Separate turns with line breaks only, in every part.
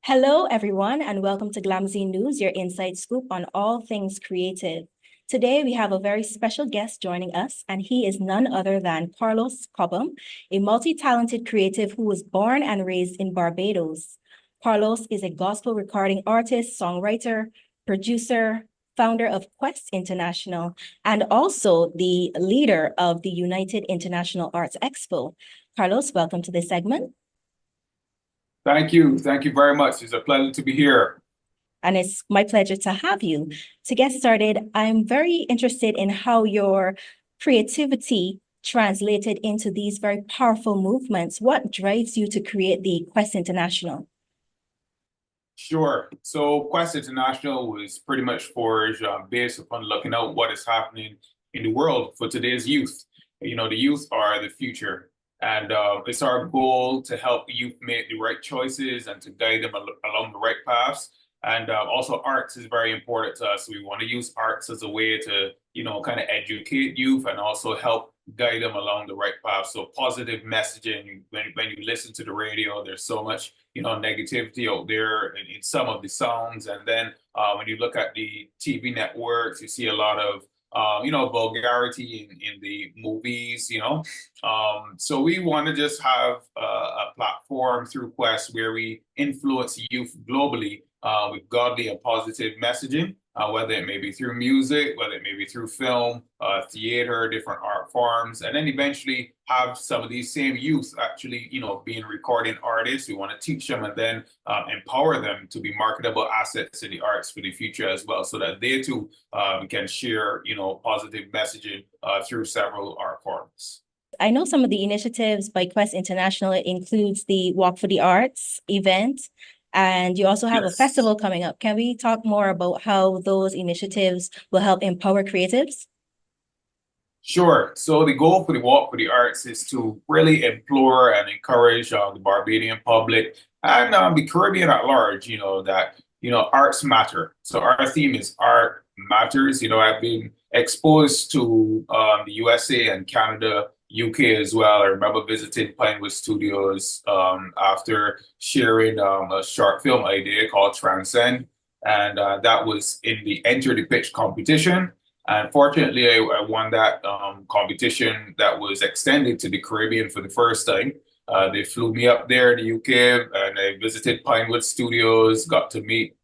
Hello, everyone, and welcome to Glamizine News, your inside scoop on all things creative. Today, we have a very special guest joining us, and he is none other than Karlos Cobham, a multi-talented creative who was born and raised in Barbados. Karlos is a gospel recording artist, songwriter, producer, founder of Kwest International, and also the leader of the United International Arts Expo. Karlos, welcome to this segment.
Thank you. Thank you very much. It's a pleasure to be here.
And it's my pleasure to have you. To get started, I'm very interested in how your creativity translated into these very powerful movements. What drives you to create the Kwest International?
Sure. So Quest International was pretty much forged based upon looking at what is happening in the world for today's youth. You know, the youth are the future. And it's our goal to help the youth make the right choices and to guide them along the right paths. And also arts is very important to us. We want to use arts as a way to, kind of educate youth and also help guide them along the right path. So positive messaging, when you listen to the radio, there's so much, negativity out there in some of the songs. And then when you look at the TV networks, you see a lot of vulgarity in the movies. So we want to just have a platform through Quest where we influence youth globally with godly and positive messaging, whether it may be through music, whether it may be through film, theater, different art forms, and then eventually have some of these same youth actually, being recording artists. We want to teach them and then empower them to be marketable assets in the arts for the future as well, so that they too can share, positive messaging through several art forms.
I know some of the initiatives by Kwest International includes the Walk for the Arts event, and you also have a festival coming up. Can we talk more about how those initiatives will help empower creatives?
Sure. So the goal for the Walk for the Arts is to really implore and encourage the Barbadian public and the Caribbean at large, that, arts matter. So our theme is art matters. I've been exposed to the USA and Canada, UK as well. I remember visiting Pinewood Studios after sharing a short film idea called Transcend. And that was in the Enter the Pitch competition. And fortunately, I won that competition that was extended to the Caribbean for the first time. They flew me up there in the UK and I visited Pinewood Studios, got to meet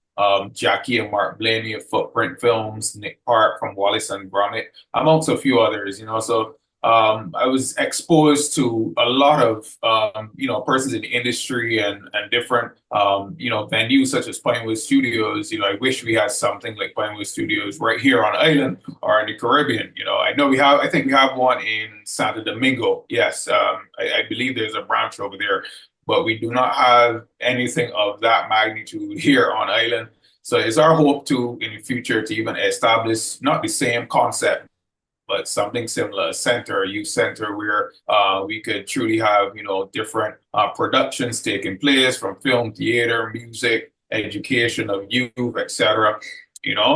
Jackie and Mark Blaney of Footprint Films, Nick Park from Wallace and Gromit, amongst a few others, So I was exposed to a lot of, persons in the industry and different, venues such as Pinewood Studios. I wish we had something like Pinewood Studios right here on island or in the Caribbean. I think we have one in Santo Domingo. Yes, I believe there's a branch over there, but we do not have anything of that magnitude here on island. So it's our hope to, in the future, to even establish not the same concept, but something similar, a youth center where we could truly have, different productions taking place from film, theater, music, education of youth, etc.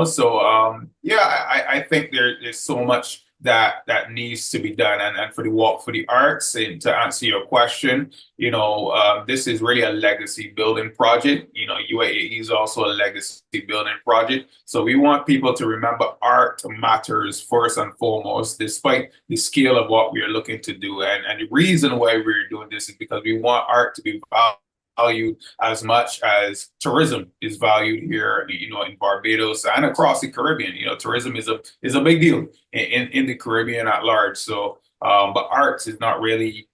So I think there's so much that needs to be done. And for the Walk for the Arts, and to answer your question, this is really a legacy building project. UIAE is also a legacy building project. So we want people to remember art matters first and foremost, despite the scale of what we are looking to do. And the reason why we're doing this is because we want art to be valued as much as tourism is valued here, in Barbados and across the Caribbean. Tourism is a big deal in the Caribbean at large. So, but arts is not really,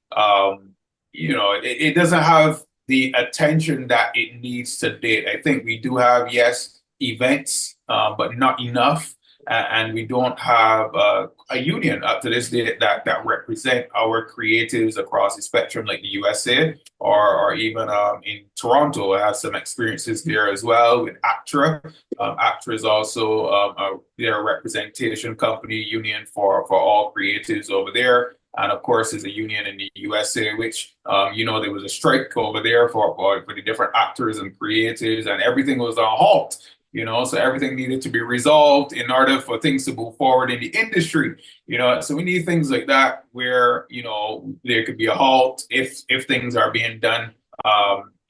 it doesn't have the attention that it needs to date. I think we do have, yes, events, but not enough. And we don't have a union up to this day that represent our creatives across the spectrum, like the USA or even in Toronto. I have some experiences there as well with ACTRA. ACTRA is also their representation company union for all creatives over there. And of course, there's a union in the USA, which, there was a strike over there for the different actors and creatives, and everything was on halt. So everything needed to be resolved in order for things to move forward in the industry. So we need things like that where, there could be a halt if things are being done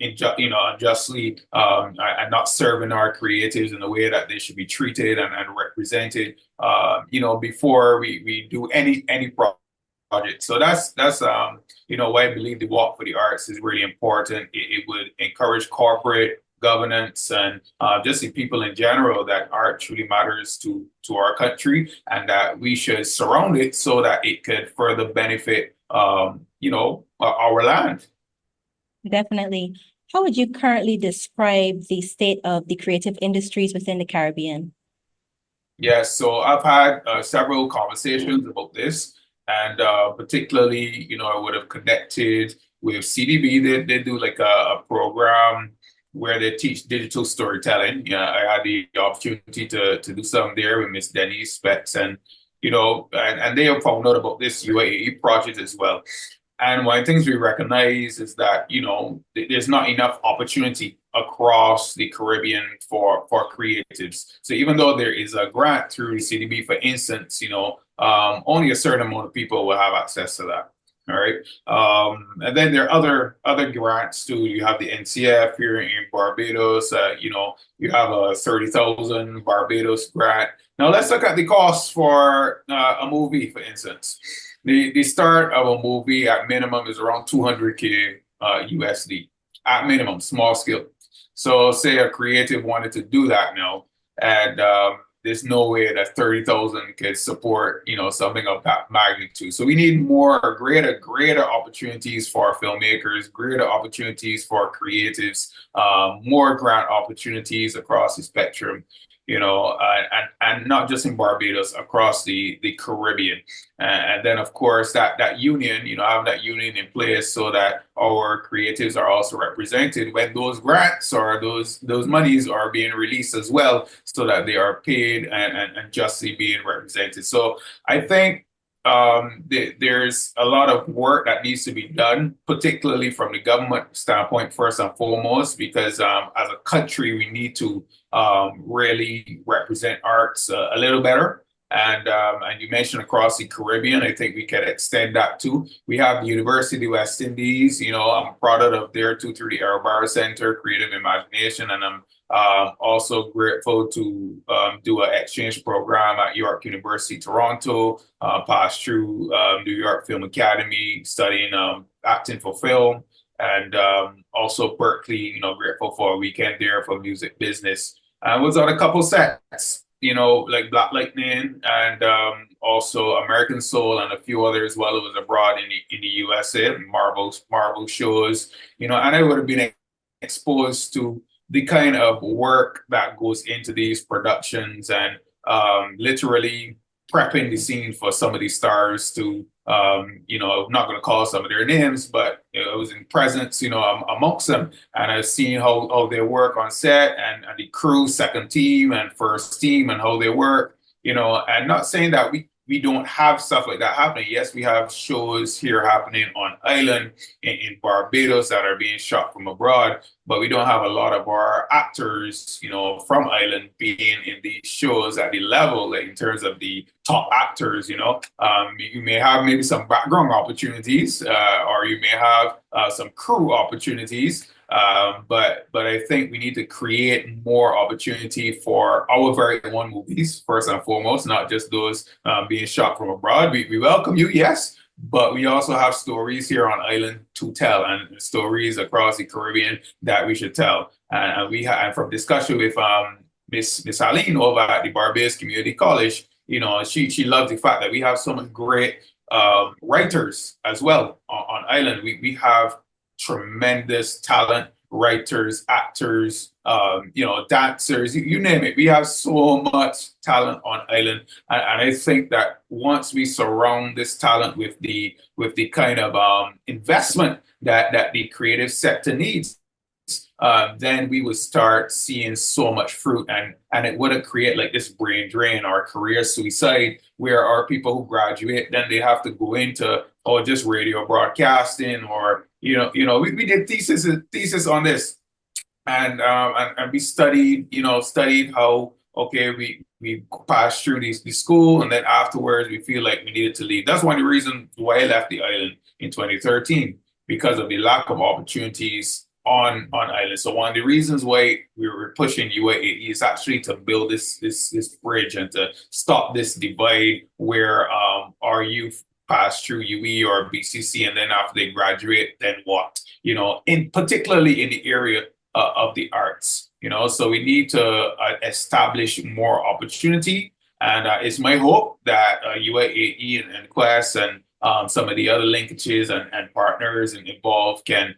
unjustly and not serving our creatives in the way that they should be treated and represented, before we do any project. So that's why I believe the Walk for the Arts is really important. It would encourage corporate governance and just the people in general that art truly matters to our country, and that we should surround it so that it could further benefit our land.
Definitely. How would you currently describe the state of the creative industries within the Caribbean?
Yes, so I've had several conversations about this, and particularly, I would have connected with CDB. They do like a program where they teach digital storytelling. Yeah, I had the opportunity to do some there with Miss Denise Specs, and and they have found out about this UIAE project as well. And one of the things we recognize is that, there's not enough opportunity across the Caribbean for creatives. So even though there is a grant through CDB, for instance, only a certain amount of people will have access to that. All right. And then there are other grants too. You have the NCF here in Barbados. You have a 30,000 Barbados grant. Now let's look at the cost for a movie, for instance. The start of a movie at minimum is around 200K USD at minimum, small scale. So say a creative wanted to do that now, and there's no way that 30,000 could support, something of that magnitude. So we need greater opportunities for filmmakers, greater opportunities for creatives, more grant opportunities across the spectrum, and not just in Barbados, across the Caribbean. And then, of course, that union, having that union in place so that our creatives are also represented when those grants or those monies are being released as well, so that they are paid and justly being represented. So I think there's a lot of work that needs to be done, particularly from the government standpoint, first and foremost, because as a country, we need to really represent arts a little better. And you mentioned across the Caribbean, I think we can extend that too. We have the University of West Indies. I'm a product of there too, through the Air Center, Creative Imagination, and I'm also grateful to do an exchange program at York University, Toronto, pass through New York Film Academy, studying acting for film, and also Berkeley, grateful for a weekend there for music business. I was on a couple sets, like Black Lightning and also American Soul and a few others while it was abroad in the USA, Marvel shows, and I would have been exposed to the kind of work that goes into these productions, and literally prepping the scene for some of these stars to, I'm not going to call some of their names, but I was in presence, amongst them, and I've seen how they work on set, and the crew, second team and first team, and how they work, and not saying that we don't have stuff like that happening. Yes, we have shows here happening on island in Barbados that are being shot from abroad, but we don't have a lot of our actors, from island being in these shows at the level, like, in terms of the top actors. You may have maybe some background opportunities, or you may have some crew opportunities. But I think we need to create more opportunity for our very own movies, first and foremost, not just those being shot from abroad. We welcome you, yes, but we also have stories here on island to tell, and stories across the Caribbean that we should tell. And and from discussion with Miss Aline over at the Barbados Community College, she loves the fact that we have so many great writers as well on island. We have tremendous talent, writers, actors, dancers, you name it. We have so much talent on island, and I think that once we surround this talent with the kind of investment that the creative sector needs, then we would start seeing so much fruit, and it wouldn't create like this brain drain or career suicide where our people who graduate, then they have to go into just radio broadcasting, or we did thesis on this, and we studied how, okay, we passed through the school, and then afterwards we feel like we needed to leave. That's one of the reasons why I left the island in 2013, because of the lack of opportunities on island. So one of the reasons why we were pushing UIAE is actually to build this bridge and to stop this divide where our youth pass through UE or BCC, and then after they graduate, then what? In particularly in the area of the arts. So we need to establish more opportunity, and it's my hope that UIAE and Kwest and some of the other linkages and partners and involved can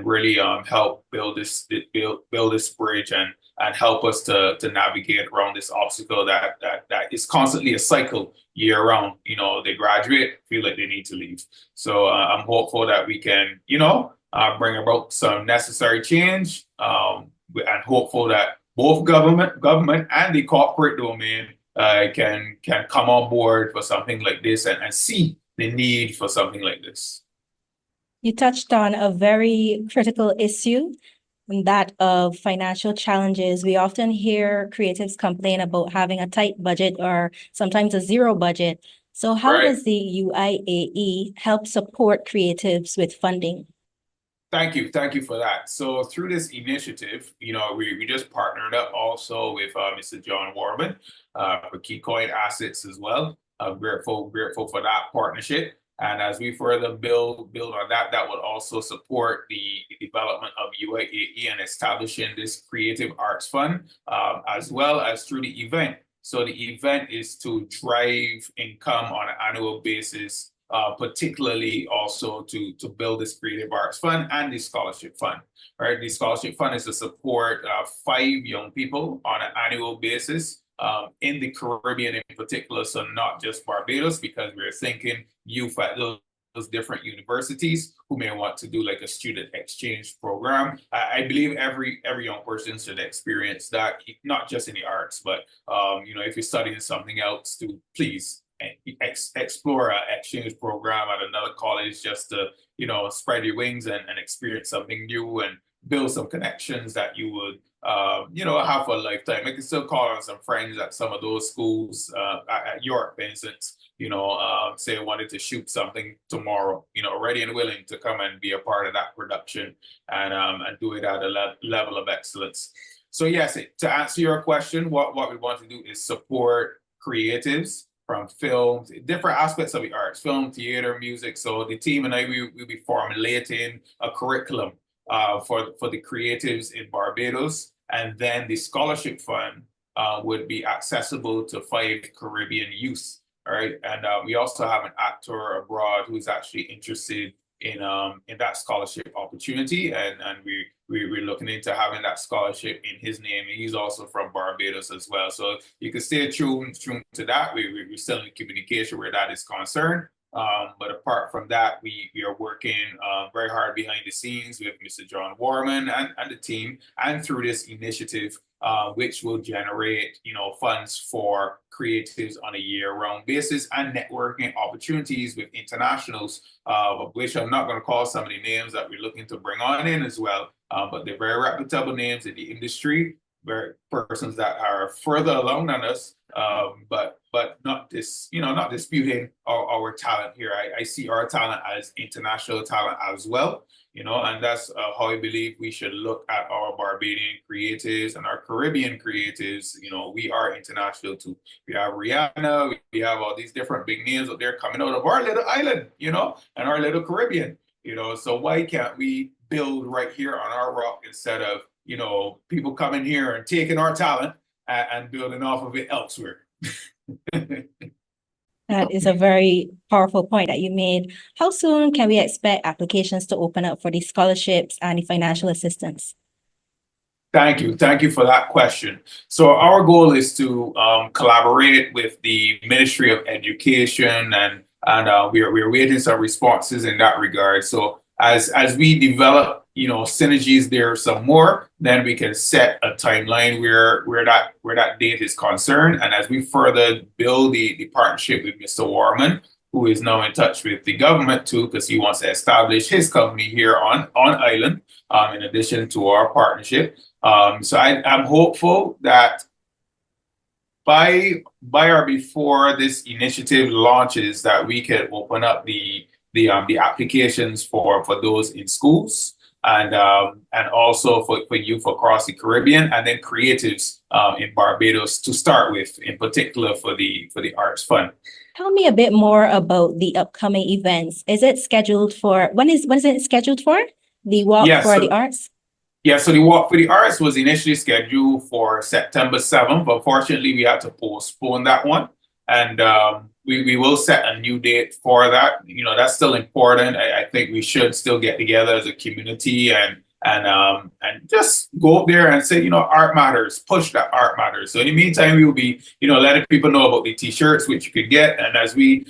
really help build this bridge and help us to navigate around this obstacle that is constantly a cycle year round. They graduate, feel like they need to leave. So I'm hopeful that we can bring about some necessary change, and hopeful that both government and the corporate domain can come on board for something like this and see the need for something like this.
You touched on a very critical issue, that of financial challenges. We often hear creatives complain about having a tight budget or sometimes a zero budget. So how does the UIAE help support creatives with funding?
Thank you for that. So through this initiative, we just partnered up also with Mr. John Warman for KeyCoin Assets as well. Grateful for that partnership. And as we further build on that, that will also support the development of UIAE and establishing this creative arts fund, as well as through the event. So the event is to drive income on an annual basis, particularly also to build this creative arts fund and the scholarship fund. Right, the scholarship fund is to support 5 young people on an annual basis in the Caribbean in particular, so not just Barbados, because we're thinking youth at those different universities who may want to do like a student exchange program. I believe every young person should experience that, not just in the arts, but if you're studying something else, to please explore an exchange program at another college, just to spread your wings and experience something new and build some connections that you would have for a lifetime. I can still call on some friends at some of those schools, at York, for instance, say I wanted to shoot something tomorrow, ready and willing to come and be a part of that production and do it at a level of excellence. So yes, to answer your question, what we want to do is support creatives from film, different aspects of the arts, film, theater, music. So the team and I, we'll be formulating a curriculum for the creatives in Barbados, and then the scholarship fund would be accessible to 5 Caribbean youth. All right, and we also have an actor abroad who's actually interested in that scholarship opportunity, and we're looking into having that scholarship in his name. And he's also from Barbados as well, so you can stay tuned to that. We're still in communication where that is concerned. But apart from that, we are working very hard behind the scenes with Mr. John Warman and the team, and through this initiative, which will generate, funds for creatives on a year-round basis and networking opportunities with internationals, of which I'm not going to call some of the names that we're looking to bring on in as well, but they're very reputable names in the industry, very persons that are further along than us, but not disputing our talent here. I see our talent as international talent as well, and that's how I believe we should look at our Barbadian creatives and our Caribbean creatives. We are international too. We have Rihanna, we have all these different big names out there coming out of our little island, and our little Caribbean, so why can't we build right here on our rock instead of people coming here and taking our talent and building off of it elsewhere?
That is a very powerful point that you made. How soon can we expect applications to open up for the scholarships and the financial assistance?
Thank you for that question. So our goal is to collaborate with the Ministry of Education, and we're waiting some responses in that regard. So as we develop synergies there some more, then we can set a timeline where that date is concerned. And as we further build the partnership with Mr. Warman, who is now in touch with the government too, because he wants to establish his company here on island, in addition to our partnership. So I'm hopeful that by or before this initiative launches, that we can open up the applications for those in schools. and also for youth across the Caribbean, and then creatives in Barbados to start with, in particular for the Arts Fund.
Tell me a bit more about the upcoming events. Is it scheduled for, when is it scheduled for? The Walk for the Arts?
Yeah, so the Walk for the Arts was initially scheduled for September 7th, but fortunately we had to postpone that one. And we will set a new date for that. You know, that's still important. I think we should still get together as a community and just go up there and say, you know, art matters, push that art matters. So in the meantime, we will be, you know, letting people know about the t-shirts, which you could get. And as we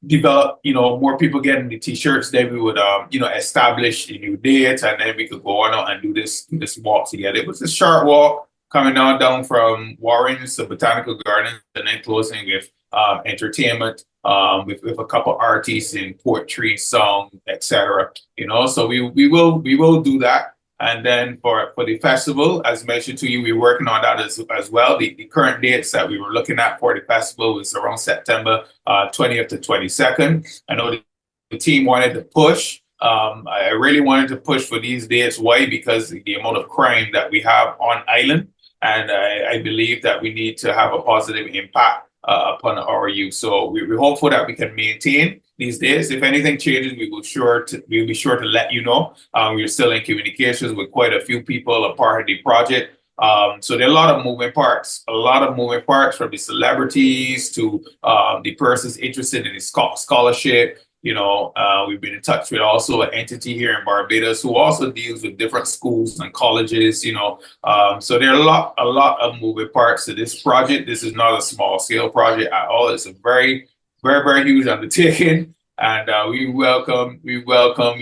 develop, you know, more people getting the t-shirts, then we would, you know, establish a new date, and then we could go on and do this walk together. It was a short walk coming down from Warren's to Botanical Gardens, and then closing with entertainment, with a couple artists in poetry, song, etc. You know, so we will do that. And then for the festival, as mentioned to you, we're working on that as well. The current dates that we were looking at for the festival was around September 20th to 22nd. I know the team wanted to push. I really wanted to push for these dates. Why? Because the amount of crime that we have on island, and I believe that we need to have a positive impact upon our youth. So we're hopeful that we can maintain these days. If anything changes, we'll be sure to let you know. We're still in communications with quite a few people a part of the project. So there are a lot of moving parts, from the celebrities to the persons interested in the scholarship. You know, we've been in touch with also an entity here in Barbados who also deals with different schools and colleges, you know. So there are a lot of moving parts to this project. This is not a small scale project at all. It's a very, very, very huge undertaking. And we welcome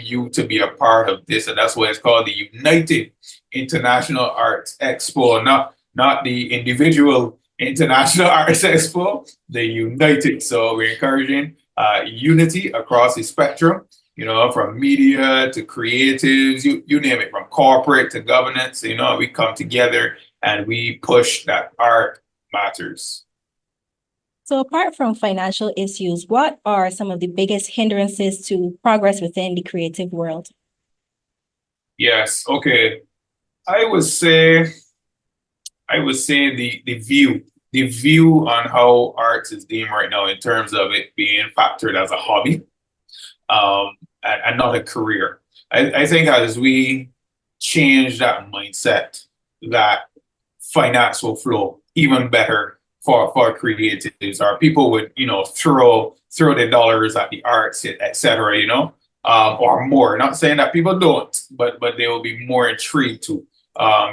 you to be a part of this. And that's why it's called the United International Arts Expo, not the individual International Arts Expo, the United. So we're encouraging unity across the spectrum, you know, from media to creatives, you name it, from corporate to governance. You know, we come together and we push that art matters.
So apart from financial issues, what are some of the biggest hindrances to progress within the creative world?
Yes, okay. I would say the view on how arts is deemed right now in terms of it being factored as a hobby, and not a career. I think as we change that mindset, that finance will flow even better for creatives, or people would, you know, throw their dollars at the arts, etc. You know, or more. Not saying that people don't, but they will be more intrigued to.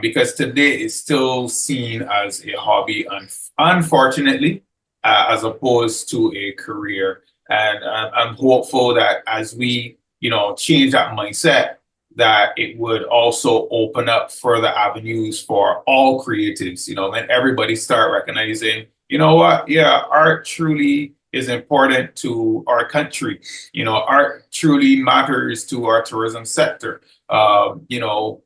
Because today it's still seen as a hobby, unfortunately, as opposed to a career. And I'm hopeful that as we, you know, change that mindset, that it would also open up further avenues for all creatives, you know, when everybody start recognizing, you know what, yeah, art truly is important to our country. You know, art truly matters to our tourism sector. You know,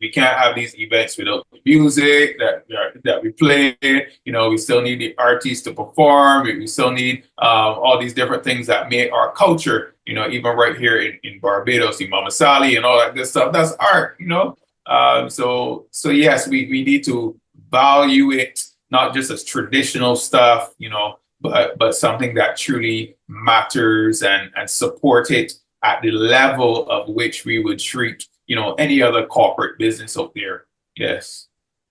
we can't have these events without the music that we play. You know, we still need the artists to perform. We still need all these different things that make our culture, you know, even right here in Barbados, in Mama Sally and all that good stuff. That's art, you know. So yes, we need to value it, not just as traditional stuff, you know, but something that truly matters, and support it at the level of which we would treat, you know, any other corporate business out there. Yes.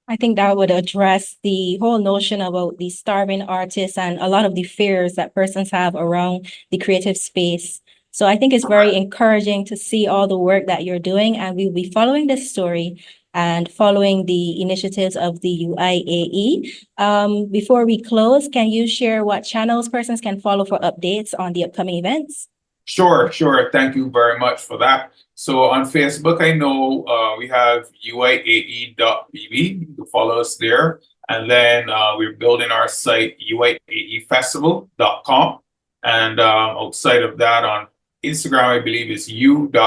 I think that would address the whole notion about the starving artists and a lot of the fears that persons have around the creative space. So I think it's very encouraging to see all the work that you're doing, and we'll be following this story and following the initiatives of the UIAE. Before we close, can you share what channels persons can follow for updates on the upcoming events?
Sure. Thank you very much for that. So on Facebook, I know we have UIAE.BB. You can follow us there. And then we're building our site, UIAEfestival.com. And outside of that, on Instagram, I believe it's u.i.a.e.bb,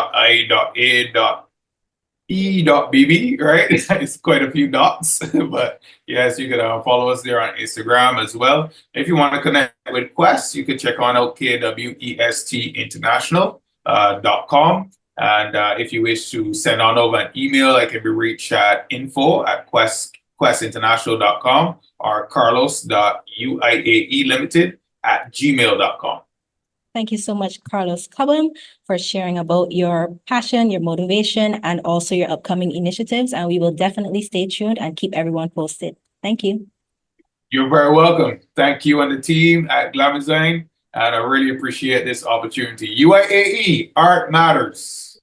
right? It's quite a few dots. But yes, you can follow us there on Instagram as well. If you want to connect with Kwest, you can check on out KWEST International.com. And if you wish to send on over an email, I can be reached at info@questinternational.com or carlos.uiaelimited@gmail.com.
Thank you so much, Karlos Cobham, for sharing about your passion, your motivation, and also your upcoming initiatives. And we will definitely stay tuned and keep everyone posted. Thank you.
You're very welcome. Thank you and the team at Glamizine, and I really appreciate this opportunity. UIAE, Art Matters.